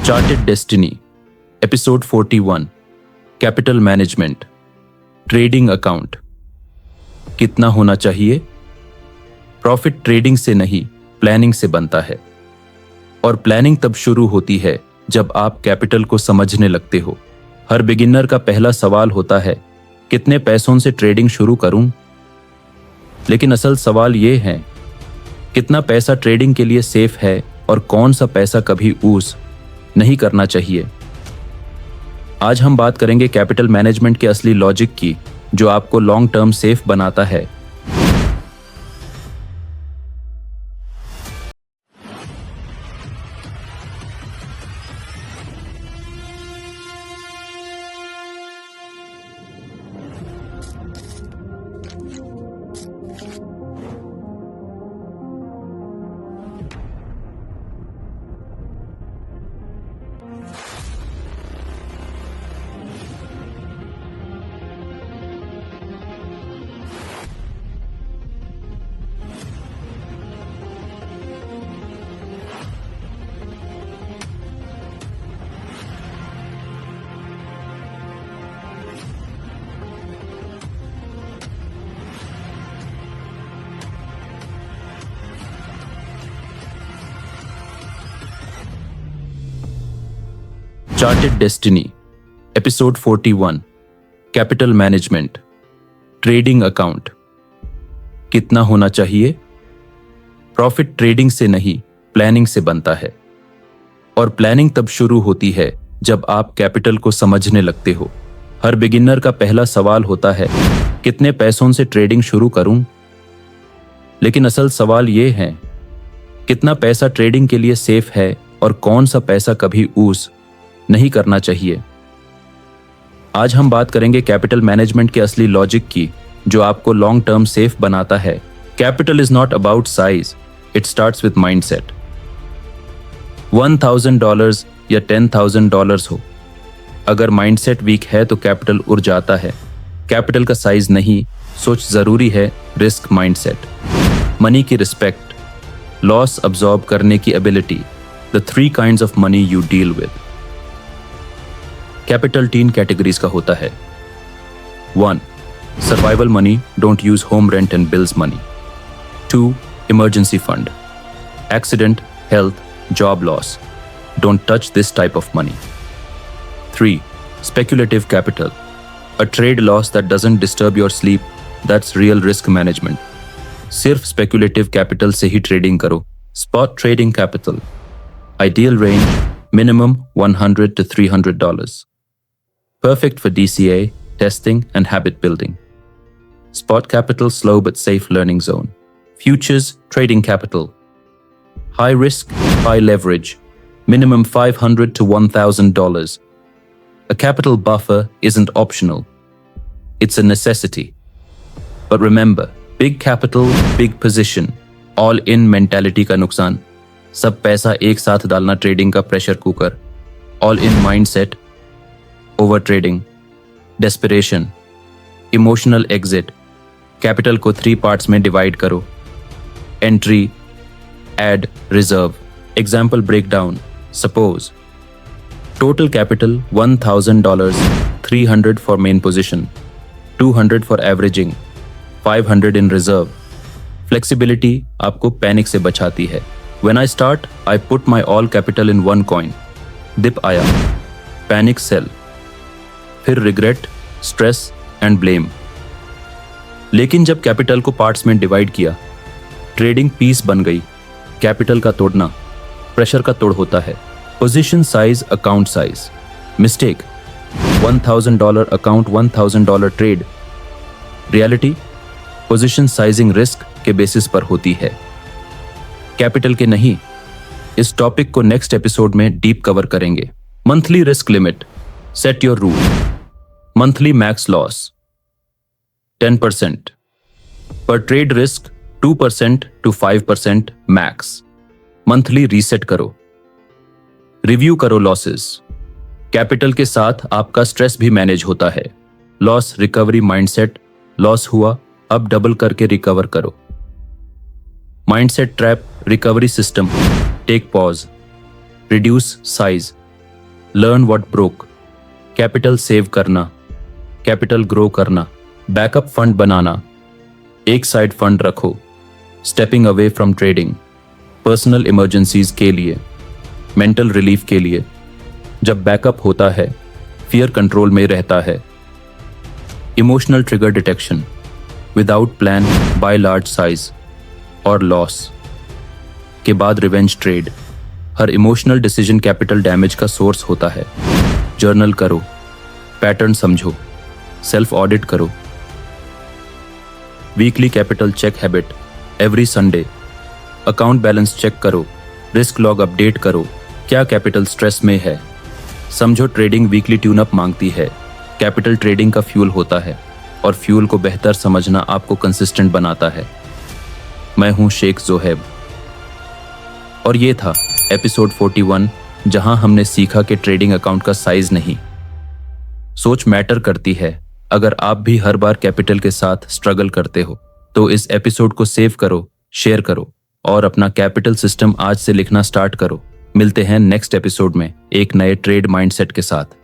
Charted Destiny, Episode 41, Capital Management, Trading Account. कितना होना चाहिए? प्रॉफिट ट्रेडिंग से नहीं, प्लानिंग से बनता है। और प्लानिंग तब शुरू होती है जब आप कैपिटल को समझने लगते हो। हर बिगिनर का पहला सवाल होता है, कितने पैसों से ट्रेडिंग शुरू करूं? लेकिन असल सवाल ये है, कितना पैसा ट्रेडिंग के लिए सेफ है और कौन सा पैसा कभी यूज नहीं करना चाहिए। आज हम बात करेंगे कैपिटल मैनेजमेंट के असली लॉजिक की, जो आपको लॉन्ग टर्म सेफ बनाता है। Charted Destiny, Episode 41, Capital Management, Trading Account. कितना होना चाहिए? प्रॉफिट ट्रेडिंग से नहीं, प्लानिंग से बनता है। और प्लानिंग तब शुरू होती है जब आप कैपिटल को समझने लगते हो। हर बिगिनर का पहला सवाल होता है, कितने पैसों से ट्रेडिंग शुरू करूं? लेकिन असल सवाल ये है, कितना पैसा ट्रेडिंग के लिए सेफ है और कौन सा पैसा कभी यूज नहीं करना चाहिए। आज हम बात करेंगे कैपिटल मैनेजमेंट के असली लॉजिक की, जो आपको लॉन्ग टर्म सेफ बनाता है। Capital is not about size, it starts with mindset. $1,000 या $10,000 हो, अगर माइंडसेट वीक है तो कैपिटल उड़ जाता है। कैपिटल का साइज नहीं, सोच जरूरी है, रिस्क माइंडसेट। मनी की रिस्पेक्ट, लॉस अब्सॉर्ब करने की ability, the 3 kinds of money you deal with. Capital 3 categories का होता है। 1. Survival money, don't use home rent and bills money. 2. Emergency fund, accident, health, job loss, don't touch this type of money. 3. Speculative capital, a trade loss that doesn't disturb your sleep, that's real risk management. सिर्फ speculative capital से ही trading करो। Spot trading capital, ideal range minimum $100 to $300. Perfect for DCA, testing, and habit building. Spot capital, slow but safe learning zone. Futures trading capital. High risk, high leverage. Minimum $500 to $1,000. A capital buffer isn't optional. It's a necessity. But remember, big capital, big position. All in mentality का नुकसान। सब पैसा एक साथ डालना trading का pressure cooker. All in mindset, over trading, desperation, emotional exit. Capital को 3 parts में डिवाइड करो। Entry, add, reserve. Example breakdown, suppose total capital $1,000, 300 for main position, 200 for averaging, 500 in reserve. Flexibility आपको पैनिक से बचाती है। When I start, I put my all capital in one coin. Dip आया, panic sell, फिर regret, stress and blame. लेकिन जब capital को parts में डिवाइड किया, ट्रेडिंग पीस बन गई। कैपिटल का तोड़ना प्रेशर का तोड़ होता है। Position size, account size. Mistake, $1,000 account, $1,000 trade. Reality, position sizing risk के बेसिस पर होती है, कैपिटल के नहीं। इस टॉपिक को नेक्स्ट एपिसोड में डीप कवर करेंगे। Monthly risk limit, set your rule. Monthly max loss 10%, पर trade risk 2% to 5% max. Monthly reset करो, रिव्यू करो लॉसेस। कैपिटल के साथ आपका स्ट्रेस भी मैनेज होता है। लॉस रिकवरी माइंडसेट, लॉस हुआ अब डबल करके रिकवर करो। Mindset trap, recovery system, take pause, reduce size, learn what broke, capital save करना, कैपिटल ग्रो करना, बैकअप फंड बनाना, एक साइड फंड रखो, stepping away from trading, personal emergencies के लिए, मेंटल रिलीफ के लिए, जब बैकअप होता है फियर कंट्रोल में रहता है, emotional trigger detection, without plan buy large size और लॉस के बाद रिवेंज ट्रेड, हर इमोशनल डिसीजन कैपिटल डैमेज का सोर्स होता है। जर्नल करो, पैटर्न समझो, सेल्फ ऑडिट करो, weekly capital check habit, every Sunday, account balance check करो, रिस्क लॉग अपडेट करो, क्या कैपिटल स्ट्रेस में है, समझो ट्रेडिंग वीकली ट्यून अप मांगती है, कैपिटल ट्रेडिंग का फ्यूल होता है और फ्यूल को बेहतर समझना आपको कंसिस्टेंट बनाता है। मैं हूं शेख जोहेब और ये था एपिसोड 41, जहां हमने सीखा कि ट्रेडिंग अकाउंट का साइज नहीं, सोच मैटर करती है। अगर आप भी हर बार कैपिटल के साथ स्ट्रगल करते हो तो इस एपिसोड को सेव करो, शेयर करो और अपना कैपिटल सिस्टम आज से लिखना स्टार्ट करो। मिलते हैं नेक्स्ट एपिसोड में एक नए ट्रेड माइंडसेट के साथ।